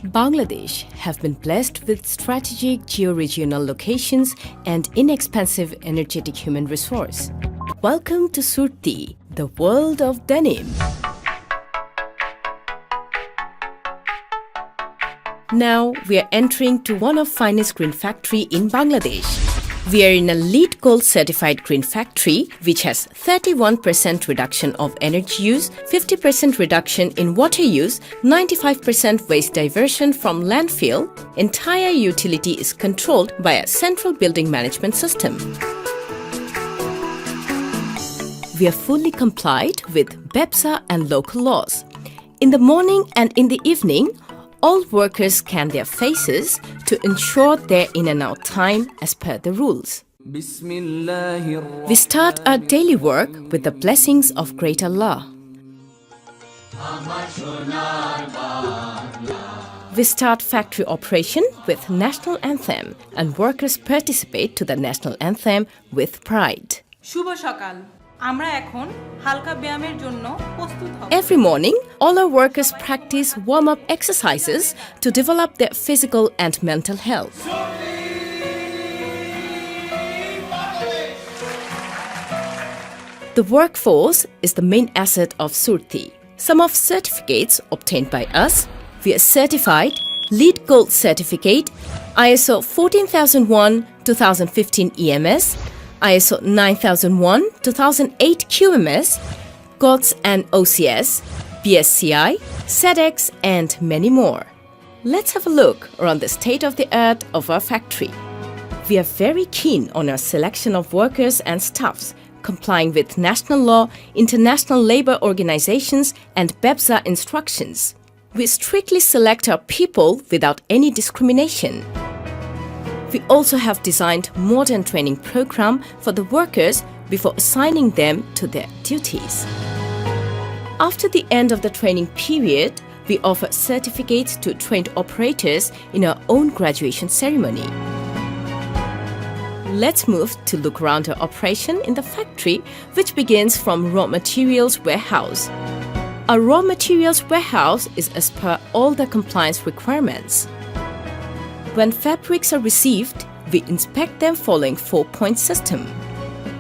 Bangladesh have been blessed with strategic geo-regional locations and inexpensive energetic human resource. Welcome to Surti, the world of denim. Now we are entering to one of finest green factory in Bangladesh. We are in a LEED Gold certified green factory which has 31% reduction of energy use, 50% reduction in water use, 95% waste diversion from landfill. Entire utility is controlled by a central building management system. We are fully complied with BEPSA and local laws. In the morning and in the evening, all workers scan their faces to ensure their in and out time as per the rules. We start our daily work with the blessings of great Allah. We start factory operation with national anthem and workers participate to the national anthem with pride. Shubha Shakal. Every morning, all our workers practice warm-up exercises to develop their physical and mental health. The workforce is the main asset of Surti. Some of certificates obtained by us: we are certified LEED Gold certificate, ISO 14001-2015 EMS, ISO 9001-2008 QMS, GOTS and OCS, BSCI, SEDEX, and many more. Let's have a look around the state-of-the-art of our factory. We are very keen on our selection of workers and staffs, complying with national law, international labor organizations, and BEPSA instructions. We strictly select our people without any discrimination. We also have designed modern training program for the workers before assigning them to their duties. After the end of the training period, we offer certificates to trained operators in our own graduation ceremony. Let's move to look around our operation in the factory, which begins from raw materials warehouse. Our raw materials warehouse is as per all the compliance requirements. When fabrics are received, we inspect them following 4-point system.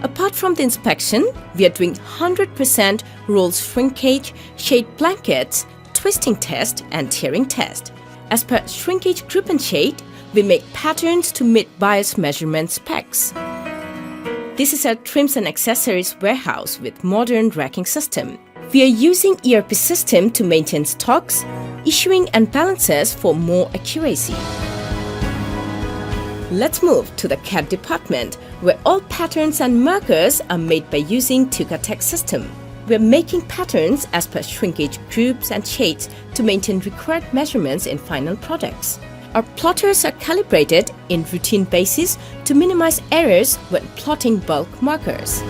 Apart from the inspection, we are doing 100% roll shrinkage, shade blankets, twisting test and tearing test. As per shrinkage group and shade, we make patterns to meet buyer's measurement specs. This is our trims and accessories warehouse with modern racking system. We are using ERP system to maintain stocks, issuing and balances for more accuracy. Let's move to the CAD department, where all patterns and markers are made by using TukaTech system. We're making patterns as per shrinkage groups and shades to maintain required measurements in final products. Our plotters are calibrated in routine basis to minimize errors when plotting bulk markers.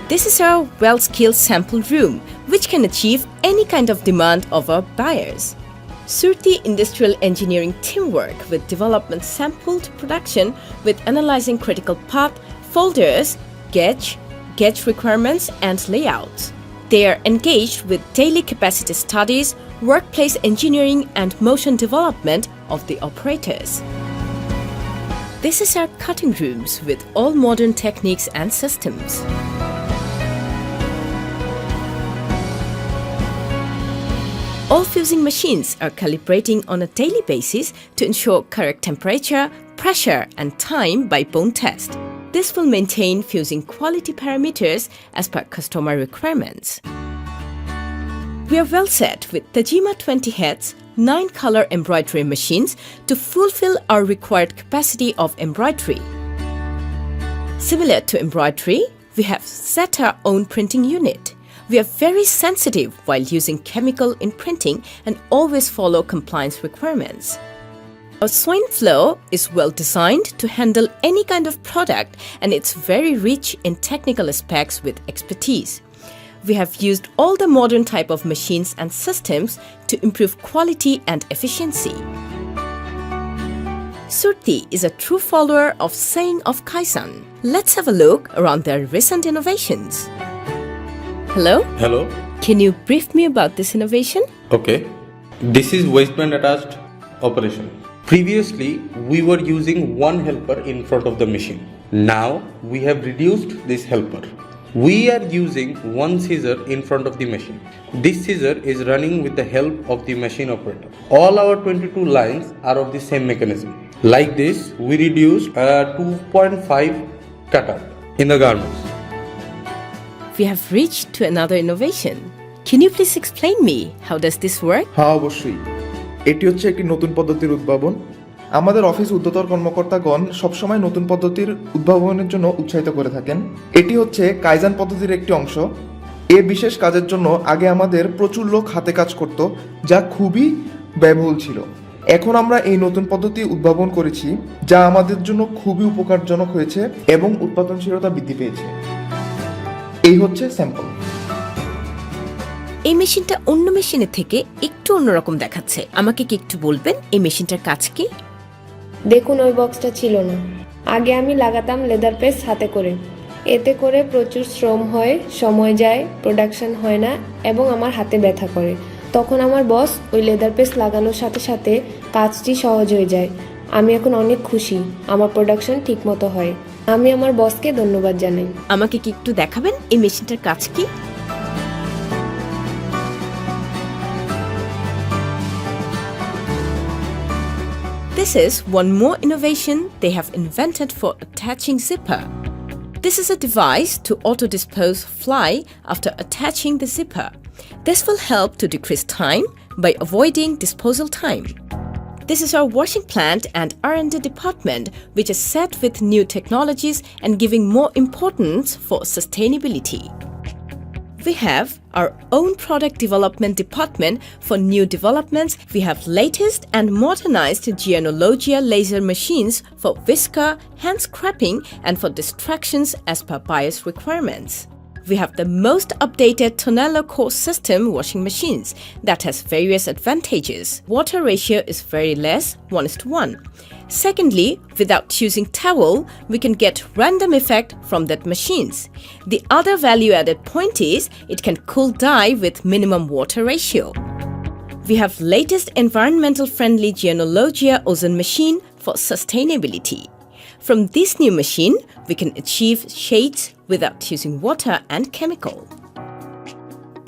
This is our well-skilled sample room, which can achieve any kind of demand of our buyers. Surti Industrial Engineering teamwork with development sample to production with analyzing critical path, folders, gauge requirements and layouts. They are engaged with daily capacity studies, workplace engineering and motion development of the operators. This is our cutting rooms with all modern techniques and systems. All fusing machines are calibrating on a daily basis to ensure correct temperature, pressure and time by bone test. This will maintain fusing quality parameters as per customer requirements. We are well set with Tajima 20 heads, 9 color embroidery machines to fulfill our required capacity of embroidery. Similar to embroidery, we have set our own printing unit. We are very sensitive while using chemical in printing and always follow compliance requirements. Our swine flow is well designed to handle any kind of product and it's very rich in technical specs with expertise. We have used all the modern type of machines and systems to improve quality and efficiency. Surti is a true follower of saying of Kaizen. Let's have a look around their recent innovations. Hello? Hello. Can you brief me about this innovation? Okay. This is waistband attached operation. Previously, we were using one helper in front of the machine. Now, we have reduced this helper. We are using one scissor in front of the machine. This scissor is running with the help of the machine operator. All our 22 lines are of the same mechanism. Like this, we reduced a 2.5 cutout in the garments. We have reached to another innovation. Can you please explain me how does this work? হ্যাঁ অবশ্যই, এটি হচ্ছে একটি নতুন পদ্ধতির উদ্ভাবন। আমাদের office উদ্যোতর কর্মকর্তাগণ সবসময় নতুন পদ্ধতির উদ্ভাবনের জন্য উৎসাহিত করে থাকেন। এটি হচ্ছে কাইজান পদ্ধতির একটি অংশ। এই বিশেষ কাজের জন্য আগে আমাদের প্রচুর লোক হাতে কাজ করত, যা খুবই ব্যয়বহুল ছিল। এখন আমরা এই নতুন পদ্ধতি উদ্ভাবন করেছি, যা আমাদের জন্য খুবই উপকারজনক হয়েছে এবং উৎপাদনশীলতা বৃদ্ধি পেয়েছে। এই হচ্ছে স্যাম্পল। এই মেশিনটা অন্য মেশিনের থেকে একটু অন্যরকম দেখাচ্ছে। আমাকে কি একটু বলবেন এই মেশিনটার কাজ কি? দেখুন, ওই বক্সটা ছিল না। আগে আমি লাগাতাম লেদার পেস হাতে করে। এতে করে প্রচুর শ্রম হয়, সময় যায়, প্রোডাকশন হয় না এবং আমার হাতে ব্যথা করে। তখন আমার বস ওই লেদার পেস লাগানোর সাথে সাথে কাজটি সহজ হয়ে যায়। আমি এখন অনেক খুশি, আমার প্রোডাকশন ঠিকমতো হয়। আমি আমার বসকে ধন্যবাদ জানাই। আমাকে কি একটু দেখাবেন এই মেশিনটার কাজ কি? This is one more innovation they have invented for attaching zipper. This is a device to auto-dispose fly after attaching the zipper. This will help to decrease time by avoiding disposal time. This is our washing plant and R&D department, which is set with new technologies and giving more importance for sustainability. We have our own product development department for new developments. We have latest and modernized Geologia laser machines for whisker, hand scraping and for distractions as per buyer's requirements. We have the most updated Tonello core system washing machines that has various advantages. Water ratio is very less, 1:1. Secondly, without using towel, we can get random effect from that machines. The other value-added point is it can cool dye with minimum water ratio. We have latest environmental friendly Geologia ozone machine for sustainability. From this new machine, we can achieve shades without using water and chemical.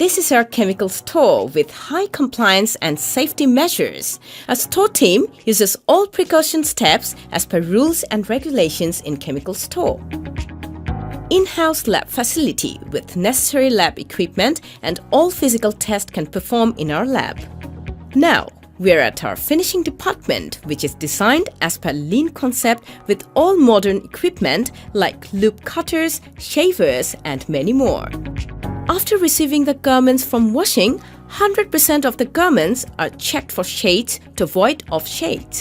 This is our chemical store with high compliance and safety measures. Our store team uses all precaution steps as per rules and regulations in chemical store. In-house lab facility with necessary lab equipment and all physical tests can perform in our lab. Now, we are at our finishing department, which is designed as per lean concept with all modern equipment like loop cutters, shavers, and many more. After receiving the garments from washing, 100% of the garments are checked for shades to avoid off shades.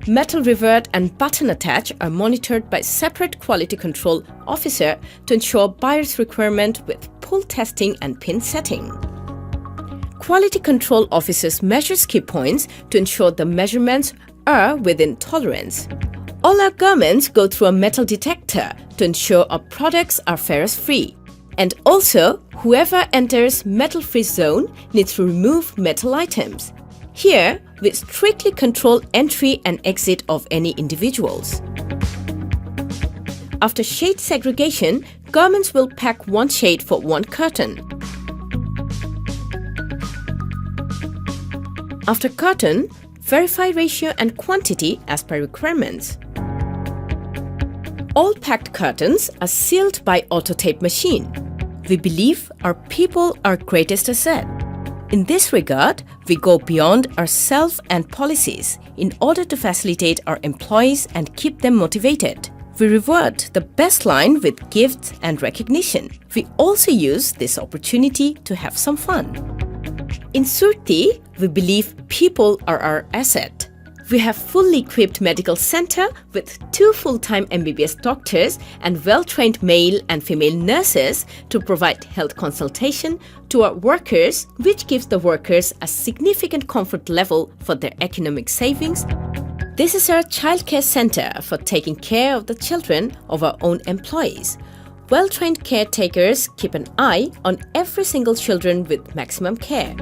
Metal revert and button attach are monitored by separate quality control officer to ensure buyer's requirement with pull testing and pin setting. Quality control officers measures key points to ensure the measurements are within tolerance. All our garments go through a metal detector to ensure our products are ferrous-free. And also, whoever enters metal-free zone needs to remove metal items. Here, we strictly control entry and exit of any individuals. After shade segregation, garments will pack one shade for one curtain. After curtain, verify ratio and quantity as per requirements. All packed curtains are sealed by auto-tape machine. We believe our people are greatest asset. In this regard, we go beyond ourselves and policies in order to facilitate our employees and keep them motivated. We reward the best line with gifts and recognition. We also use this opportunity to have some fun. In Surti, we believe people are our asset. We have fully equipped medical center with 2 full-time MBBS doctors and well-trained male and female nurses to provide health consultation to our workers, which gives the workers a significant comfort level for their economic savings. This is our childcare center for taking care of the children of our own employees. Well-trained caretakers keep an eye on every single children with maximum care.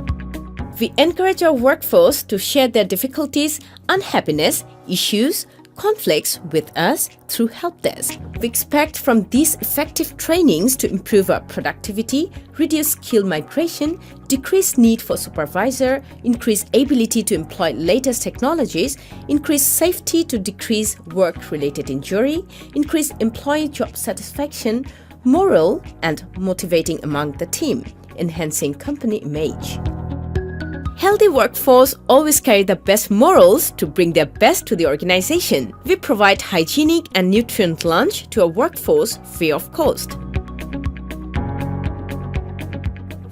We encourage our workforce to share their difficulties, unhappiness, issues, conflicts with us through help desk. We expect from these effective trainings to improve our productivity, reduce skill migration, decrease need for supervisor, increase ability to employ latest technologies, increase safety to decrease work-related injury, increase employee job satisfaction, morale, and motivating among the team, enhancing company image. Healthy workforce always carry the best morals to bring their best to the organization. We provide hygienic and nutrient lunch to our workforce free of cost.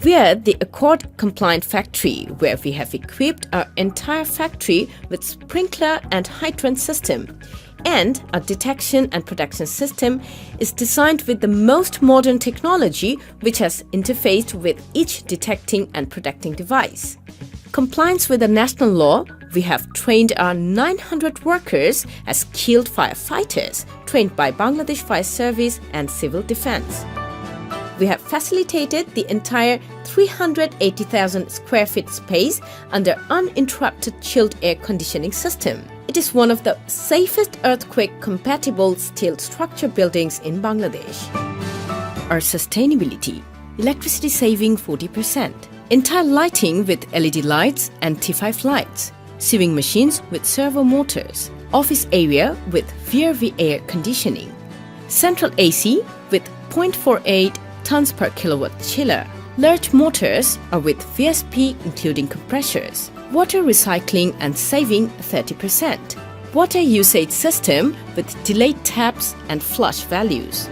We are the Accord-compliant factory, where we have equipped our entire factory with sprinkler and hydrant system. And our detection and production system is designed with the most modern technology, which has interfaced with each detecting and protecting device. Compliance with the national law, we have trained our 900 workers as skilled firefighters, trained by Bangladesh Fire Service and Civil Defense. We have facilitated the entire 380,000 square feet space under uninterrupted chilled air conditioning system. It is one of the safest earthquake-compatible steel structure buildings in Bangladesh. Our sustainability: electricity saving 40%, entire lighting with LED lights and T5 lights, sewing machines with servo motors, office area with VRV air conditioning, central AC with 0.48 tons per kilowatt chiller. Large motors are with VSP including compressors. Water recycling and saving 30%. Water usage system with delayed taps and flush values.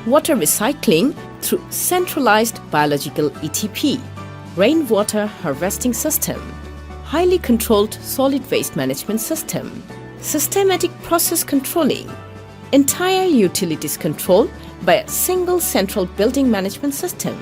Water recycling through centralized biological ETP. Rainwater harvesting system. Highly controlled solid waste management system. Systematic process controlling. Entire utilities controlled by a single central building management system.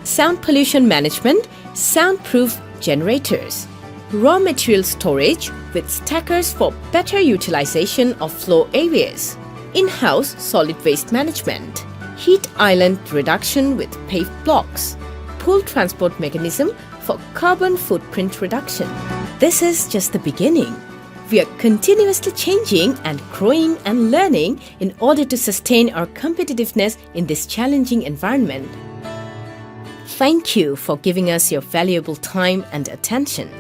Sound pollution management, soundproof generators. Raw material storage with stackers for better utilization of floor areas. In-house solid waste management. Heat island reduction with paved blocks. Pool transport mechanism for carbon footprint reduction. This is just the beginning. We are continuously changing and growing and learning in order to sustain our competitiveness in this challenging environment. Thank you for giving us your valuable time and attention.